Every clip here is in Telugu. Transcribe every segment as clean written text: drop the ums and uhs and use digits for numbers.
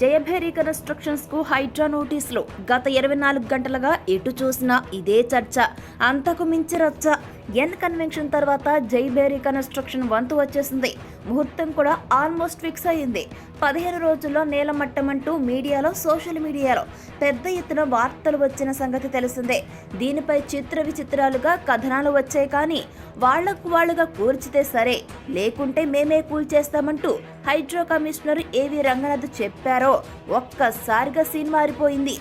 జయభేరి కన్స్ట్రక్షన్స్ కు హైడ్రా నోటీసులు. గత 24 గంటలుగా ఎటు చూసినా ఇదే చర్చ, అంతకు మించి రచ్చ. ఎన్ కన్వెన్షన్ తర్వాత జయభేరి కన్స్ట్రక్షన్ వంతు వచ్చేసింది. ముహూర్తం కూడా ఆల్మోస్ట్ ఫిక్స్ అయ్యింది. 15 రోజుల్లో నేలమట్టమంటూ మీడియాలో, సోషల్ మీడియాలో పెద్ద ఎత్తున వార్తలు వచ్చిన సంగతి తెలిసిందే. దీనిపై చిత్ర విచిత్రాలుగా కథనాలు వచ్చాయి. కానీ వాళ్లకు కూల్చితే సరే, లేకుంటే మేమే కూల్చేస్తామంటూ హైడ్రా కమిషనర్ ఏవి రంగనాథ్ చెప్పారో ఒక్కసారిగా సీన్ మారిపోయింది.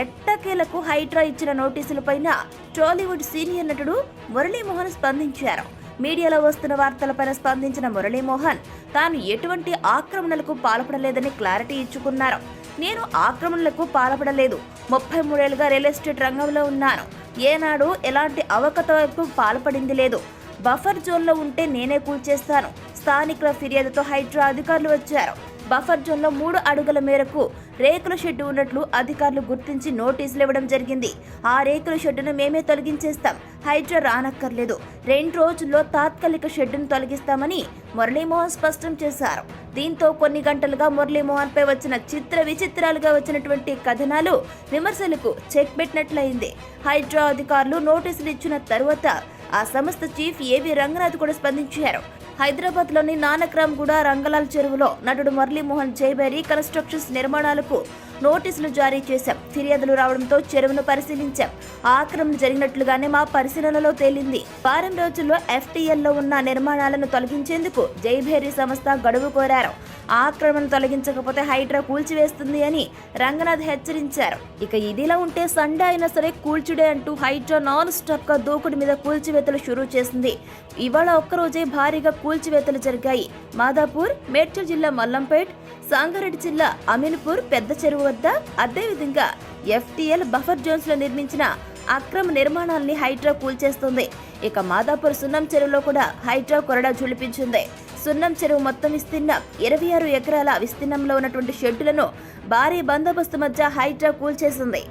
ఎట్టకేలకు హైడ్రా ఇచ్చిన నోటీసులపైన టాలీవుడ్ సీనియర్ నటుడు మురళీమోహన్ స్పందించారు. మీడియాలో వస్తున్న వార్తలపైన స్పందించిన మురళీమోహన్ తాను ఎటువంటి ఆక్రమణలకు పాల్పడలేదని క్లారిటీ ఇచ్చుకున్నారు. నేను ఆక్రమణలకు పాల్పడలేదు. 33 ఏళ్లుగా రియల్ ఎస్టేట్ రంగంలో ఉన్నాను. ఏనాడు ఎలాంటి అవకతవకలకు పాల్పడింది లేదు. బఫర్ జోన్లో ఉంటే నేనే కూల్చేస్తాను. స్థానికుల ఫిర్యాదుతో హైడ్రా అధికారులు వచ్చారు. బఫర్ జోన్లో 3 అడుగుల మేరకు రేకుల షెడ్డు ఉన్నట్లు అధికారులు గుర్తించి నోటీసులు ఇవ్వడం జరిగింది. ఆ రేకుల షెడ్డును మేమే తొలగించేస్తాం. హైడ్రా రానక్కర్లేదు. 2 రోజుల్లో తాత్కాలిక షెడ్డును తొలగిస్తామని మురళీమోహన్ స్పష్టం చేశారు. దీంతో కొన్ని గంటలుగా మురళీమోహన్ పై వచ్చిన చిత్ర విచిత్రాలుగా వచ్చినటువంటి కథనాలు విమర్శలకు చెక్ పెట్టినట్లయింది. హైడ్రా అధికారులు నోటీసులు ఇచ్చిన తరువాత ఆ సంస్థ చీఫ్ ఏవి రంగనాథ్ కూడా స్పందించారు. హైదరాబాద్ లోని నానక్రామ్గూడ రంగలాల్ చెరువులో నటుడు మురళీమోహన్ జయభేరి కన్స్ట్రక్షన్స్ నిర్మాణాలకు నోటీసులు జారీ చేశాం. ఫిర్యాదులు రావడంతో చెరువును పరిశీలించాం. ఆక్రమణ జరిగినట్లుగానే మా పరిశీలనలో తేలింది. వారం రోజుల్లో FTL లో ఉన్న నిర్మాణాలను తొలగించేందుకు జయభేరి సంస్థ గడువు కోరారు. ఆక్రమణ తొలగించకపోతే హైడ్రా కూల్చివేస్తుంది అని రంగనాథ్ హెచ్చరించారు. ఇక ఇదిలా ఉంటే సండే అయినా సరే కూల్చుడే అంటూ హైడ్రా నాన్ స్టాప్ గా దూకుడు మీద కూల్చివేతలు షురూ చేసింది. ఇవాళ ఒక్కరోజే భారీగా కూల్చివేతలు జరిగాయి. మాదాపూర్, మేడ్చల్ జిల్లా మల్లంపేట్, సంగారెడ్డి జిల్లా అమీన్పూర్ పెద్ద చెరువు వద్ద, అదేవిధంగా FTL బఫర్ జోన్స్ లో నిర్మించిన అక్రమ నిర్మాణాలని హైడ్రా కూల్చేస్తుంది. ఇక మాదాపూర్ సున్నం చెరువులో కూడా హైడ్రా కొరడా ఝుళిపించింది. సున్నం చెరువు మొత్తం విస్తీర్ణం 26 ఎకరాల విస్తీర్ణంలో ఉన్నటువంటి షెడ్డులను భారీ బందోబస్తు మధ్య హైడ్రా కూల్చేసింది.